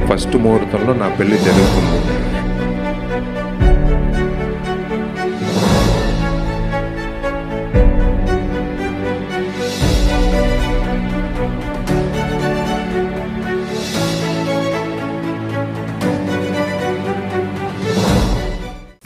First ముహూర్తంలో నా పెళ్లి జరుగుతుంది.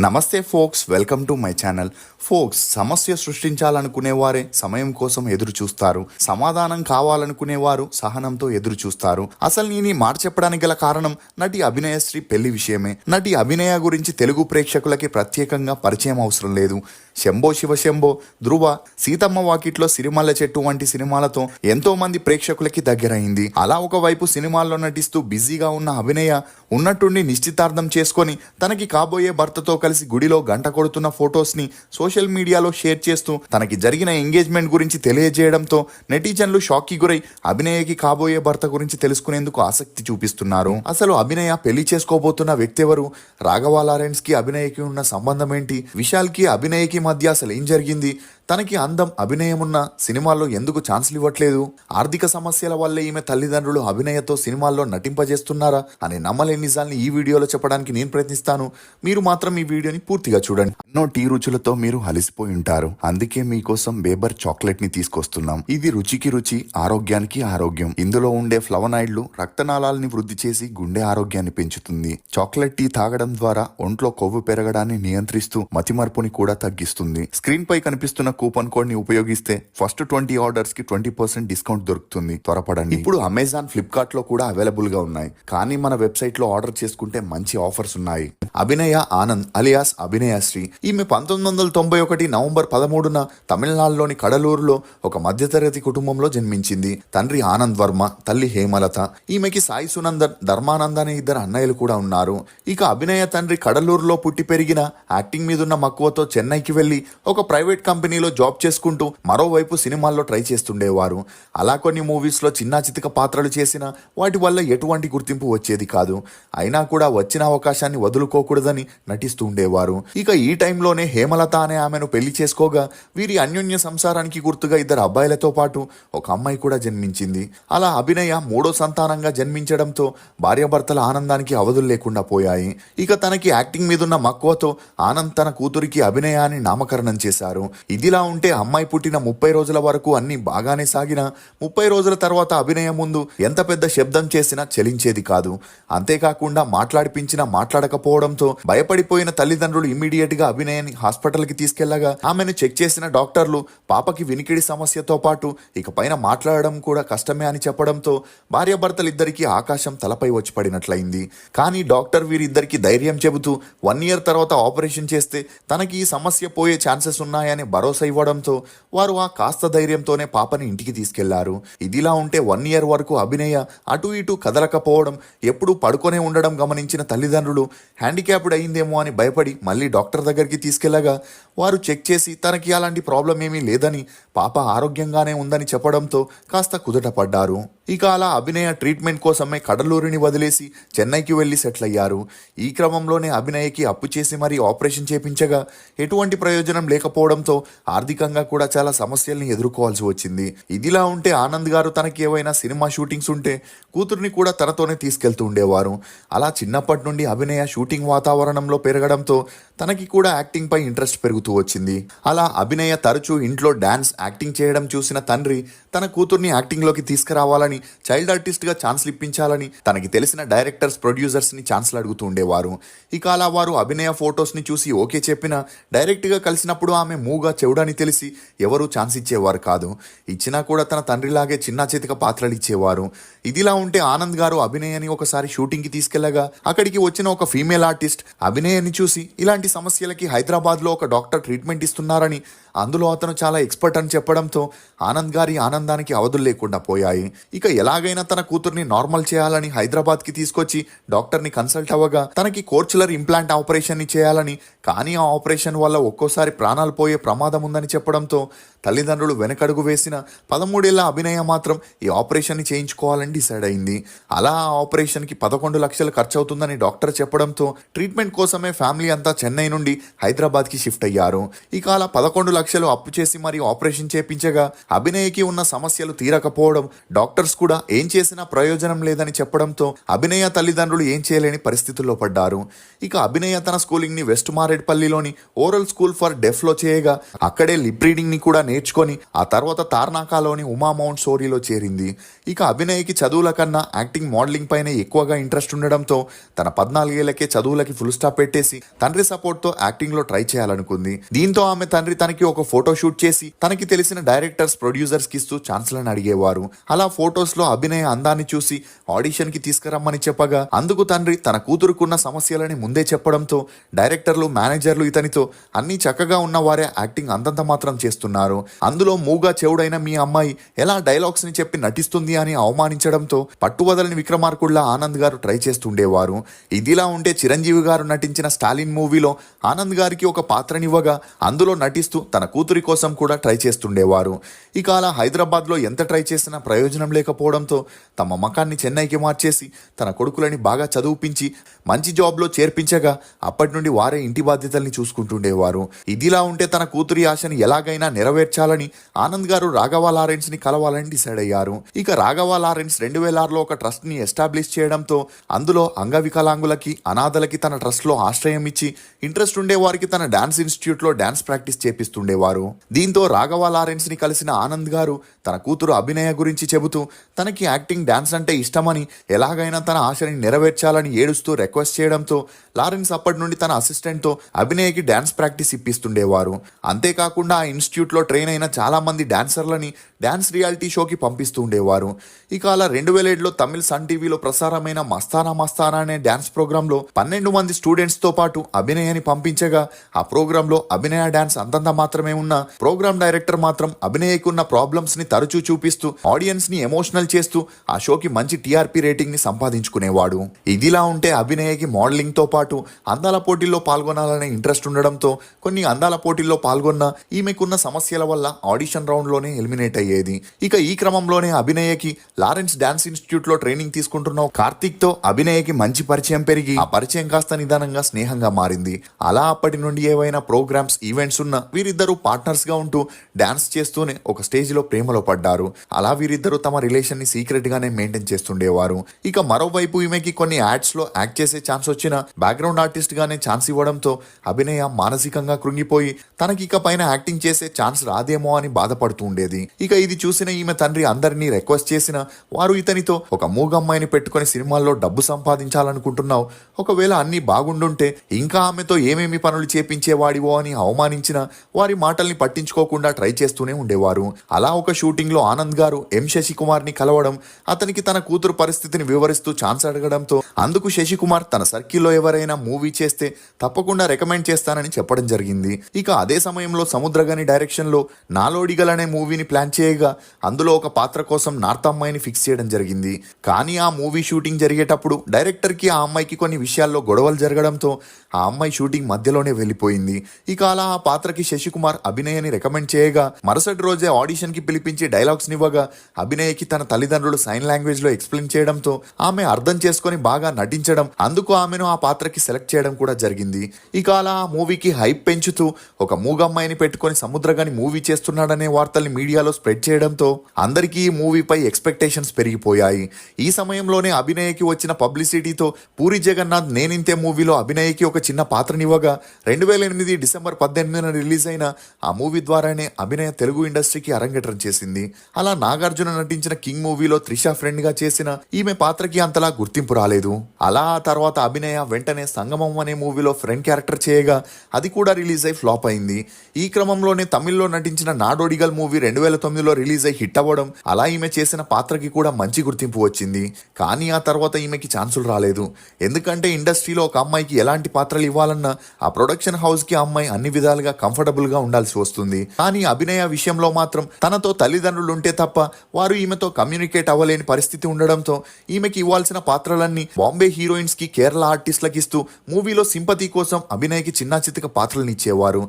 నమస్తే folks, welcome to my channel. Folks, సమస్య సృష్టించాలనుకునేవారే సమయం కోసం ఎదురు చూస్తారు. సమాధానం కావాలనుకునేవారు సహనంతో ఎదురు చూస్తారు. అసలు నేను ఈ మాట చెప్పడానికి గల కారణం నటి అభినయశ్రీ పెళ్లి విషయమే. నటి అభినయ గురించి తెలుగు ప్రేక్షకులకి ప్రత్యేకంగా పరిచయం అవసరం లేదు. శంభో శివ శంభో, ధృవ, సీతమ్మ వాకిట్లో సిరిమల్ల చెట్టు వంటి సినిమాలతో ఎంతో మంది ప్రేక్షకులకి దగ్గరైంది. అలా ఒకవైపు సినిమాల్లో నటిస్తూ బిజీగా ఉన్న అభినయ ఉన్నట్టుండి నిశ్చితార్థం చేసుకొని తనకి కాబోయే భర్తతో కలిసి గుడిలో గంట కొడుతున్న ఫొటోస్ ని సోషల్ మీడియాలో షేర్ చేస్తూ తనకి జరిగిన ఎంగేజ్మెంట్ గురించి తెలియజేయడంతో నెటిజన్లు షాక్ కి గురై అభినయకి కాబోయే భర్త గురించి తెలుసుకునేందుకు ఆసక్తి చూపిస్తున్నారు. అసలు అభినయ పెళ్లి చేసుకోబోతున్న వ్యక్తి ఎవరు? రాఘవ లారెన్స్ కి అభినయకి ఉన్న సంబంధం ఏంటి? విశాల్ కి అభినయకి మధ్య అసలు ఏం జరిగింది? తనకి అందం, అభినయం ఉన్న సినిమాల్లో ఎందుకు ఛాన్సులు ఇవ్వట్లేదు? ఆర్థిక సమస్యల వల్ల ఈమె తల్లిదండ్రులు అభినయతో సినిమాల్లో నటింపజేస్తున్నారా అనే నమ్మలేని నిజాల్ని ఈ వీడియోలో చెప్పడానికి నేను ప్రయత్నిస్తాను. మీరు మాత్రం ఈ వీడియోని పూర్తిగా చూడండి. ఎన్నో టీ రుచులతో మీరు అలసిపోయి ఉంటారు. అందుకే మీకోసం బేబర్ చాక్లెట్ ని తీసుకొస్తున్నాం. ఇది రుచికి రుచి, ఆరోగ్యానికి ఆరోగ్యం. ఇందులో ఉండే ఫ్లవనాయిడ్లు రక్తనాళాలని వృద్ధి చేసి గుండె ఆరోగ్యాన్ని పెంచుతుంది. చాక్లెట్ టీ తాగడం ద్వారా ఒంట్లో కొవ్వు పెరగడాన్ని నియంత్రిస్తూ మతిమరుపుని కూడా తగ్గిస్తుంది. స్క్రీన్ పై కనిపిస్తున్న కూపన్ కోడ్ ని ఉపయోగిస్తే ఫస్ట్ 20 ఆర్డర్స్ కి 20% డిస్కౌంట్ దొరుకుతుంది. త్వరపడండి. ఇప్పుడు అమెజాన్, ఫ్లిప్కార్ట్ లో కూడా అవైలబుల్ గా ఉన్నాయి. కానీ మన వెబ్సైట్ లో ఆర్డర్ చేసుకుంటే మంచి ఆఫర్స్ ఉన్నాయి. అభినయ ఆనంద్ అలియాస్ అభినయశ్రీ. ఈమె 1991 నవంబర్ 13న తమిళనాడులోని కడలూరులో ఒక మధ్యతరగతి కుటుంబంలో జన్మించింది. తండ్రి ఆనంద్ వర్మ, తల్లి హేమలత. ఈమెకి సాయి సునందన్, ధర్మానంద్ అనే ఇద్దరు అన్నయ్యలు కూడా ఉన్నారు. ఇక అభినయ తండ్రి కడలూరులో పుట్టి పెరిగిన, యాక్టింగ్ మీదున్న మక్కువతో చెన్నైకి వెళ్లి ఒక ప్రైవేట్ కంపెనీలో జాబ్ చేసుకుంటూ మరోవైపు సినిమాల్లో ట్రై చేస్తుండేవారు. అలా కొన్ని మూవీస్ లో చిన్న చితక పాత్రలు చేసినా వాటి వల్ల ఎటువంటి గుర్తింపు వచ్చేది కాదు. అయినా కూడా వచ్చిన అవకాశాన్ని వదులుకోకూడదని నటిస్తూ ఉండేవారు. ఇక ఈ టైంలోనే హేమలత అనే ఆమెను పెళ్లి చేసుకోగా వీరి అన్యోన్య సంసారానికి గుర్తుగా ఇద్దరు అబ్బాయిలతో పాటు ఒక అమ్మాయి కూడా జన్మించింది. అలా అభినయ మూడో సంతానంగా జన్మించడంతో భార్యాభర్తల ఆనందానికి అవధులు లేకుండా పోయాయి. ఇక తనకి యాక్టింగ్ మీదున్న మక్కువతో ఆనంద్ తన కూతురికి అభినయ అని నామకరణం చేశారు. ఇదిలా ఉంటే అమ్మాయి పుట్టిన 30 రోజుల వరకు అన్ని బాగానే సాగినా 30 రోజుల తర్వాత అభినయ ముందు ఎంత పెద్ద శబ్దం చేసినా చలించేది కాదు. అంతేకాకుండా మాట్లాడిపించినా మాట్లాడకపోవడంతో భయపడిపోయిన తల్లిదండ్రులు ఇమ్మీడియట్ గా అభినయని హాస్పిటల్ కి తీసుకెళ్లగా ఆమెను చెక్ చేసిన డాక్టర్లు పాపకి వినికిడి సమస్యతో పాటు ఇక పైన మాట్లాడడం కూడా కష్టమే అని చెప్పడంతో భార్యాభర్తలిద్దరికీ ఆకాశం తలపై వచ్చి పడినట్లయింది. కానీ డాక్టర్ వీరిద్దరికి ధైర్యం చెబుతూ 1 year తర్వాత ఆపరేషన్ చేస్తే తనకి ఈ సమస్య పోయే ఛాన్సెస్ ఉన్నాయని భరోసా ఇవ్వడంతో వారు ఆ కాస్త ధైర్యంతోనే పాపని ఇంటికి తీసుకెళ్లారు. ఇదిలా ఉంటే 1 year వరకు అభినయ అటు ఇటు కదలకపోవడం, ఎప్పుడూ పడుకొనే ఉండడం గమనించిన తల్లిదండ్రులు హ్యాండిక్యాప్డ్ అయిందేమో అని భయపడి మళ్ళీ డాక్టర్ దగ్గరికి తీసుకెళ్లగా వారు చెక్ చేసి తనకి అలాంటి ప్రాబ్లం ఏమీ లేదని, పాప ఆరోగ్యంగానే ఉందని చెప్పడంతో కాస్త కుదుట పడ్డారు. ఇక అలా అభినయ ట్రీట్మెంట్ కోసమే కడలూరుని వదిలేసి చెన్నైకి వెళ్లి సెటిల్ అయ్యారు. ఈ క్రమంలోనే అభినయకి అప్పు చేసి మరీ ఆపరేషన్ చేపించగా ఎటువంటి ప్రయోజనం లేకపోవడంతో ఆర్థికంగా కూడా చాలా సమస్యల్ని ఎదుర్కోవాల్సి వచ్చింది. ఇదిలా ఉంటే ఆనంద్ గారు తనకి ఏవైనా సినిమా షూటింగ్స్ ఉంటే కూతుర్ని కూడా తనతోనే తీసుకెళ్తూ ఉండేవారు. అలా చిన్నప్పటి నుండి అభినయ షూటింగ్ వాతావరణంలో పెరగడంతో తనకి కూడా యాక్టింగ్ పై ఇంట్రెస్ట్ పెరుగుతూ వచ్చింది. అలా అభినయ తరచూ ఇంట్లో డాన్స్, యాక్టింగ్ చేయడం చూసిన తండ్రి తన కూతుర్ని యాక్టింగ్ లోకి తీసుకురావాలని, చైల్డ్ ఆర్టిస్ట్ గా ఛాన్స్లు ఇప్పించాలని తనకి తెలిసిన డైరెక్టర్స్, ప్రొడ్యూసర్స్ ని ఛాన్స్లు అడుగుతూ ఉండేవారు. ఇక అలా వారు అభినయ ఫొటోస్ ని చూసి ఓకే చెప్పినా డైరెక్ట్ గా కలిసినప్పుడు ఆమె మూగా చెవుడని తెలిసి ఎవరూ ఛాన్స్ ఇచ్చేవారు కాదు. ఇచ్చినా కూడా తన తండ్రిలాగే చిన్న చేతిక పాత్రలు ఇచ్చేవారు. ఇదిలా ఉంటే ఆనంద్ గారు అభినయని ఒకసారి షూటింగ్ కి తీసుకెళ్లగా అక్కడికి వచ్చిన ఒక ఫీమేల్ ఆర్టిస్ట్ అభినయని చూసి ఇలాంటి సమస్యలకి హైదరాబాద్ లో ఒక డాక్టర్ ట్రీట్మెంట్ ఇస్తున్నారని, అందులో అతను చాలా ఎక్స్పర్ట్ అని చెప్పడంతో ఆనంద్ గారి ఆనందానికి అవధులు లేకుండా పోయాయి. ఇక ఎలాగైనా తన కూతుర్ని నార్మల్ చేయాలని హైదరాబాద్ కి తీసుకొచ్చి డాక్టర్ ని కన్సల్ట్ అవ్వగా తనకి కోర్చులర్ ఇంప్లాంట్ ఆపరేషన్ ని చేయాలని, కానీ ఆ ఆపరేషన్ వల్ల ఒక్కోసారి ప్రాణాలు పోయే ప్రమాదం ఉందని చెప్పడంతో తల్లిదండ్రులు వెనకడుగు వేసిన 13 ఏళ్ల అభినయ మాత్రం ఈ ఆపరేషన్ ని చేయించుకోవాలని డిసైడ్ అయింది. అలా ఆ ఆపరేషన్ కి 11 లక్షలు ఖర్చు అవుతుందని డాక్టర్ చెప్పడంతో ట్రీట్మెంట్ కోసమే ఫ్యామిలీ అంతా చెన్నై నుండి హైదరాబాద్ కి షిఫ్ట్ అయ్యారు. ఇక అలా 11 లక్షలు అప్పు చేసి మరి ఆపరేషన్ చేపించగా అభినయకి ఉన్న సమస్యలు తీరకపోవడం, డాక్టర్స్ కూడా ఏం చేసినా ప్రయోజనం లేదని చెప్పడంతో అభినయ తల్లిదండ్రులు ఏం చేయలేని పరిస్థితుల్లో పడ్డారు. ఇక అభినయ తన స్కూలింగ్ ని వెస్ట్ మారేడ్పల్లిలోని ఓరల్ స్కూల్ ఫర్ డెఫ్ లో చేయగా అక్కడే లిప్ రీడింగ్ ని కూడా నేర్చుకొని ఆ తర్వాత తార్నాకాలోని ఉమా మౌంట్ సోరీలో చేరింది. ఇక అభినయకి చదువుల కన్నా యాక్టింగ్, మోడలింగ్ పైన ఎక్కువగా ఇంట్రెస్ట్ ఉండడంతో తన 14 ఏళ్లకే చదువులకి ఫుల్ స్టాప్ పెట్టేసి తండ్రి సపోర్ట్ తో యాక్టింగ్ లో ట్రై చేయాలనుకుంది. దీంతో ఆమె తండ్రి తనకి ఒక ఫోటో షూట్ చేసి తనకి తెలిసిన డైరెక్టర్స్, ప్రొడ్యూసర్స్ కి ఇస్తూ ఛాన్స్లను అడిగేవారు. అలా ఫొటోస్ లో అభినయ అందాన్ని చూసి ఆడిషన్ కి తీసుకురమ్మని చెప్పగా అందుకు తండ్రి తన కూతురుకున్న సమస్యలని ముందే చెప్పడంతో డైరెక్టర్లు, మేనేజర్లు ఇతనితో అన్ని చక్కగా ఉన్నవారే యాక్టింగ్ అంతంత మాత్రం చేస్తున్నారు, అందులో మూగా చెవుడైన మీ అమ్మాయి ఎలా డైలాగ్స్ ని చెప్పి నటిస్తుంది అని అవమానించడంతో పట్టువదలని విక్రమార్కుల్లా ఆనంద్ గారు ట్రై చేస్తుండేవారు. ఇదిలా ఉంటే చిరంజీవి గారు నటించిన స్టాలిన్ మూవీలో ఆనంద్ గారికి ఒక పాత్రనివ్వగా అందులో నటిస్తూ తన కూతురి కోసం కూడా ట్రై చేస్తుండేవారు. ఇక అలా హైదరాబాద్లో ఎంత ట్రై చేసినా ప్రయోజనం లేకపోవడంతో తమ మకాన్ని చెన్నైకి మార్చేసి తన కొడుకులని బాగా చదువుపించి మంచి జాబ్లో చేర్పించగా అప్పటి నుండి వారే ఇంటి బాధ్యతల్ని చూసుకుంటుండేవారు. ఇదిలా ఉంటే తన కూతురి ఆశని ఎలాగైనా నెరవేర్చాలని ఆనంద్ గారు రాఘవ లారెన్స్ ని కలవాలని డిసైడ్ అయ్యారు. ఇక రాఘవ లారెన్స్ 2006లో ఒక ట్రస్ట్ ని ఎస్టాబ్లిష్ చేయడంతో అందులో అంగవికలాంగులకి, అనాథలకి తన ట్రస్ట్ లో ఆశ్రయం ఇచ్చి ఇంట్రెస్ట్ ఉండే వారికి తన డాన్స్ ఇన్స్టిట్యూట్ లో డాన్స్ ప్రాక్టీస్ చేపిస్తుండేవారు. దీంతో రాఘవ లారెన్స్ ని కలిసిన ఆనంద్ గారు తన కూతురు అభినయ గురించి చెబుతూ తనకి యాక్టింగ్, డాన్స్ అంటే ఇష్టమని, ఎలాగైనా తన ఆశని నెరవేర్చాలని ఏడుస్తూ రిక్వెస్ట్ చేయడంతో లారెన్స్ అప్పటి నుండి తన అసిస్టెంట్ తో అభినయకి డాన్స్ ప్రాక్టీస్ ఇప్పిస్తుండేవారు. అంతేకాకుండా ఆ ఇన్స్టిట్యూట్ లో ట్రైన్ అయిన చాలా మంది డాన్సర్లని డాన్స్ రియాలిటీ షోకి పంపిస్తూ ఉండేవారు. ఇక అలా 2007లో తమిళ సన్ టీవీలో ప్రసారమైన మస్తానా మస్తానా అనే డాన్స్ ప్రోగ్రామ్ లో 12 మంది స్టూడెంట్స్ తో పాటు అభినయని పంపించగా ఆ ప్రోగ్రామ్ లో అభినయ డాన్స్ అంతంత మాత్రమే ఉన్న ప్రోగ్రామ్ డైరెక్టర్ మాత్రం అభినయకు ఉన్న ప్రాబ్లమ్స్ ని తరచూ చూపిస్తూ ఆడియన్స్ ని ఎమోషనల్ చేస్తూ ఆ షోకి మంచి టీఆర్పీ రేటింగ్ ని సంపాదించుకునేవాడు. ఇదిలా ఉంటే అభినయకి మోడలింగ్ తో పాటు అందాల పోటీల్లో పాల్గొనాలనే ఇంట్రెస్ట్ ఉండడంతో కొన్ని అందాల పోటీల్లో పాల్గొన్న ఈమెకున్న సమస్యల వల్ల ఆడిషన్ రౌండ్ లోనే ఎలిమినేట్ అయ్యేది. ఇక ఈ క్రమంలోనే అభినయకి లారెన్స్ డాన్స్ ఇన్స్టిట్యూట్ లో ట్రైనింగ్ తీసుకుంటున్న కార్తిక్ తో అభినయకి మంచి పరిచయం పెరిగి ఆ పరిచయం కాస్త నిదానంగా స్నేహంగా మారింది. అలా అప్పటి నుండి ఏవైనా ప్రోగ్రామ్స్, ఈవెంట్స్ ఉన్నా వీరిద్దరూ పార్ట్నర్స్ గా ఉంటూ డాన్స్ చేస్తూనే ఒక స్టేజ్ లో ప్రేమలో పడ్డారు. అలా వీరిద్దరూ తమ రిలేషన్ ని సీక్రెట్ గానే మెయింటైన్ చేస్తుండేవారు. ఇక మరోవైపు ఈమెకి కొన్ని యాడ్స్ లో యాక్ట్ చేసే ఛాన్స్ వచ్చినా బ్యాక్గ్రౌండ్ ఆర్టిస్ట్ గానే ఛాన్స్ ఇవ్వడంతో అభినయ మానసికంగా కృంగిపోయి తనకి ఇక పైన యాక్టింగ్ చేసే ఛాన్స్ రాదేమో అని బాధపడుతూ ఉండేది. ఇక ఇది చూసిన ఈమె తండ్రి అందరినీ రిక్వెస్ట్ చేసిన వారు ఇతనితో ఒక మూగమ్మాయిని పెట్టుకుని సినిమాల్లో డబ్బు సంపాదించాలనుకుంటున్నావు, ఒకవేళ అన్ని బాగుండుంటే ఇంకా ఆమెతో ఏమేమి పనులు చేపించేవాడివో అని అవమానించిన వారి మాటల్ని పట్టించుకోకుండా ట్రై చేస్తూనే ఉండేవారు. అలా ఒక షూటింగ్ లో ఆనంద్ గారు ఎం శశికుమార్ ని కలవడం, అతనికి తన కూతురు పరిస్థితిని వివరిస్తూ ఛాన్స్ అడగడంతో అందుకు శశికుమార్ తన సర్కిల్లో ఎవరైనా మూవీ చేస్తే తప్పకుండా రికమెండ్ చేస్తానని చెప్పడం జరిగింది. ఇక అదే సమయంలో సముద్రగని డైరెక్షన్ లో నాలోడిగల్ అనే మూవీని ప్లాన్ చేయగా అందులో ఒక పాత్ర కోసం నార్త్ అమ్మాయిని ఫిక్స్ చేయడం జరిగింది. కానీ ఆ మూవీ షూటింగ్ జరిగేటప్పుడు డైరెక్టర్ కి ఆ అమ్మాయికి కొన్ని విషయాల్లో గొడవలు జరగడంతో ఆ అమ్మాయి షూటింగ్ మధ్యలోనే వెళ్ళిపోయింది. ఇక అలా ఆ పాత్రకి శశికుమార్ అభినయని రికమెండ్ చేయగా మరుసటి రోజే ఆడిషన్ కి పిలిపించి డైలాగ్స్ నివ్వగా అభినయకి తన తల్లిదండ్రులు సైన్ లాంగ్వేజ్ లో ఎక్స్ప్లెయిన్ చేయడంతో ఆమె అర్థం చేసుకుని బాగా నటించడం, అందుకు ఆమెను ఆ పాత్రకి సెలెక్ట్ చేయడం కూడా జరిగింది. ఇక అలా ఆ మూవీకి హైప్ పెంచుతూ ఒక మూగమ్మాయిని పెట్టుకుని సముద్రగాని మూవీ చేస్తున్నాడనే వార్తల్ని మీడియాలో స్ప్రెడ్ చేయడంతో అందరికీ ఈ మూవీపై ఎక్స్పెక్టేషన్స్ పెరిగిపోయాయి. ఈ సమయంలోనే అభినయకి వచ్చిన పబ్లిసిటీతో పూరి జగన్నాథ్ నేనింతే మూవీలో అభినయకి ఒక చిన్న పాత్రనివ్వగా 2008 డిసెంబర్ 18న రిలీజ్ అయిన ఆ మూవీ ద్వారానే అభినయ తెలుగు ఇండస్ట్రీకి అరంగేట్రం చేసింది. అలా నాగార్జున నటించిన కింగ్ మూవీలో త్రిష ఫ్రెండ్ గా చేసిన ఈమె పాత్రకి అంతలా గుర్తింపు రాలేదు. అలా ఆ తర్వాత అభినయ వెంటనే సంగమం అనే మూవీలో ఫ్రెండ్ క్యారెక్టర్ చేయగా అది కూడా రిలీజ్ అయి ఫ్లాప్ అయింది. ఈ క్రమంలోనే తమిళ్లో నటించిన నాడోడిగల్ మూవీ 2009లో రిలీజ్ అయి హిట్ అవ్వడం, అలా ఈమె చేసిన పాత్రకి కూడా మంచి గుర్తింపు వచ్చింది. కానీ ఆ తర్వాత ఈమెకి ఛాన్సులు రాలేదు. ఎందుకంటే ఇండస్ట్రీలో ఒక అమ్మాయికి ఎలాంటి పాత్రలు ఇవ్వాలన్నా ఆ ప్రొడక్షన్ హౌస్ కి అమ్మాయి అన్ని విధాలుగా కంఫర్టబుల్ గా ఉండాల్సి వస్తుంది. కానీ అభినయ విషయంలో మాత్రం తనతో తల్లిదండ్రులు ఉంటే తప్ప వారు ఈమెతో కమ్యూనికేట్ అవ్వలేని పరిస్థితి ఉండడంతో ఈమెకి ఇవ్వాల్సిన పాత్రలన్నీ బాంబే హీరోయిన్స్ కి కేరళ ఆర్టిస్టులకు ఇస్తూ మూవీలో సింపతి కోసం అభినయ్కి చిన్న చితక పాత్రలను ఇచ్చేవారు.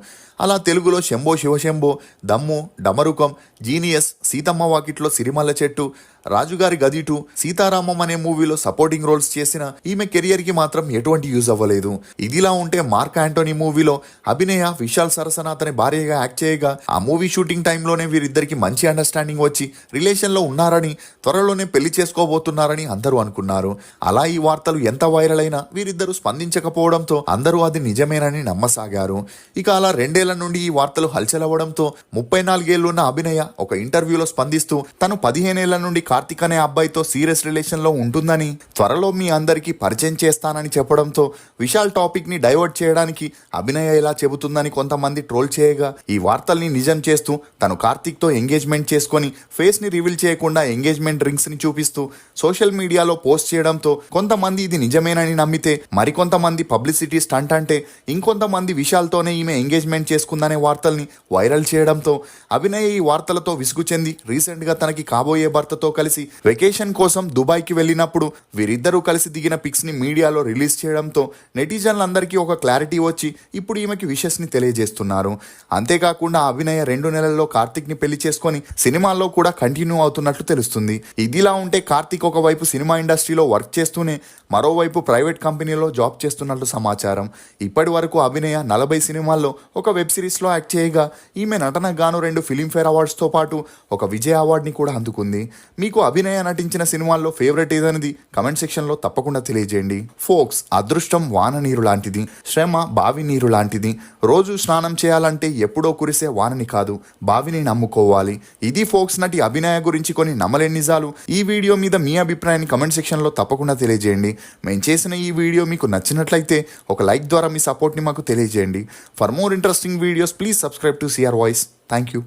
అలా తెలుగులో శంభో శివశంభో, దమ్ము, డమరుకం, జీనియస్, సీతమ్మ వాకిట్లో సిరిమల్ల చెట్టు, రాజుగారి గదిటు, సీతారామం అనే మూవీలో సపోర్టింగ్ రోల్స్ చేసిన ఈమె కెరియర్ కి మాత్రం ఎటువంటి యూజ్ అవ్వలేదు. ఇదిలా ఉంటే మార్క్ యాంటోనీ మూవీలో అభినయ విశాల్ సరసనాథ్ అనే భార్యగా యాక్ట్ చేయగా ఆ మూవీ షూటింగ్ టైంలోనే వీరిద్దరికి మంచి అండర్స్టాండింగ్ వచ్చి రిలేషన్ లో ఉన్నారని, త్వరలోనే పెళ్లి చేసుకోబోతున్నారని అందరూ అనుకున్నారు. అలా ఈ వార్తలు ఎంత వైరల్ అయినా వీరిద్దరూ స్పందించకపోవడంతో అందరూ అది నిజమేనని నమ్మసాగారు. ఇక అలా 2 ఏళ్ల నుండి ఈ వార్తలు హల్చల్ అవ్వడంతో 34 ఏళ్లు ఉన్న అభినయ ఒక ఇంటర్వ్యూలో స్పందిస్తూ తను 15 ఏళ్ల నుండి కార్తిక్ అనే అబ్బాయితో సీరియస్ రిలేషన్ లో ఉంటుందని, త్వరలో మీ అందరికీ పరిచయం చేస్తానని చెప్పడంతో విశాల్ టాపిక్ ని డైవర్ట్ చేయడానికి అభినయ ఇలా చెబుతుందని కొంతమంది ట్రోల్ చేయగా ఈ వార్తల్ని నిజం చేస్తూ తను కార్తిక్ తో ఎంగేజ్మెంట్ చేసుకొని ఫేస్ ని రివీల్ చేయకుండా ఎంగేజ్మెంట్ రింగ్స్ ని చూపిస్తూ సోషల్ మీడియాలో పోస్ట్ చేయడంతో కొంతమంది ఇది నిజమేనని నమ్మితే, మరికొంతమంది పబ్లిసిటీ స్టంట్ అంటే ఇంకొంతమంది విశాల్తోనే ఈమె ఎంగేజ్మెంట్ చేసుకుందనే వార్తల్ని వైరల్ చేయడంతో అభినయ ఈ వార్తలతో విసుగు చెంది రీసెంట్ గా తనకి కాబోయే భర్తతో కలిసి వెకేషన్ కోసం దుబాయ్కి వెళ్ళినప్పుడు వీరిద్దరూ కలిసి దిగిన పిక్స్ ని మీడియాలో రిలీజ్ చేయడంతో నెటిజన్లందరికీ ఒక క్లారిటీ వచ్చి ఇప్పుడు ఈమెకి విషెస్ ని తెలియజేస్తున్నారు. అంతేకాకుండా అభినయ 2 నెలల్లో కార్తిక్ ని పెళ్లి చేసుకొని సినిమాల్లో కూడా కంటిన్యూ అవుతున్నట్లు తెలుస్తుంది. ఇదిలా ఉంటే కార్తిక్ ఒకవైపు సినిమా ఇండస్ట్రీలో వర్క్ చేస్తూనే మరోవైపు ప్రైవేట్ కంపెనీలో జాబ్ చేస్తున్నట్లు సమాచారం. ఇప్పటి వరకు అభినయ 40 సినిమాల్లో ఒక వెబ్ సిరీస్ లో యాక్ట్ చేయగా ఈమె నటనకు గాను 2 ఫిలింఫేర్ అవార్డ్స్ తో పాటు ఒక విజయ్ అవార్డ్ ని కూడా అందుకుంది. మీకు అభినయ నటించిన సినిమాల్లో ఫేవరెట్ ఏదనేది కమెంట్ సెక్షన్ లో తప్పకుండా తెలియజేయండి. ఫోక్స్, అదృష్టం వాన నీరు లాంటిది, శ్రమ బావి నీరు లాంటిది. రోజు స్నానం చేయాలంటే ఎప్పుడో కురిసే వానని కాదు, బావిని నమ్ముకోవాలి. ఇది ఫోక్స్ నటి అభినయ గురించి కొన్ని నమ్మలేని నిజాలు. ఈ వీడియో మీద మీ అభిప్రాయాన్ని కమెంట్ సెక్షన్ లో తప్పకుండా తెలియజేయండి. మేము చేసిన ఈ వీడియో మీకు నచ్చినట్లయితే ఒక లైక్ ద్వారా మీ సపోర్ట్ ని మాకు తెలియజేయండి. For more interesting videos please subscribe to CR voice. Thank you.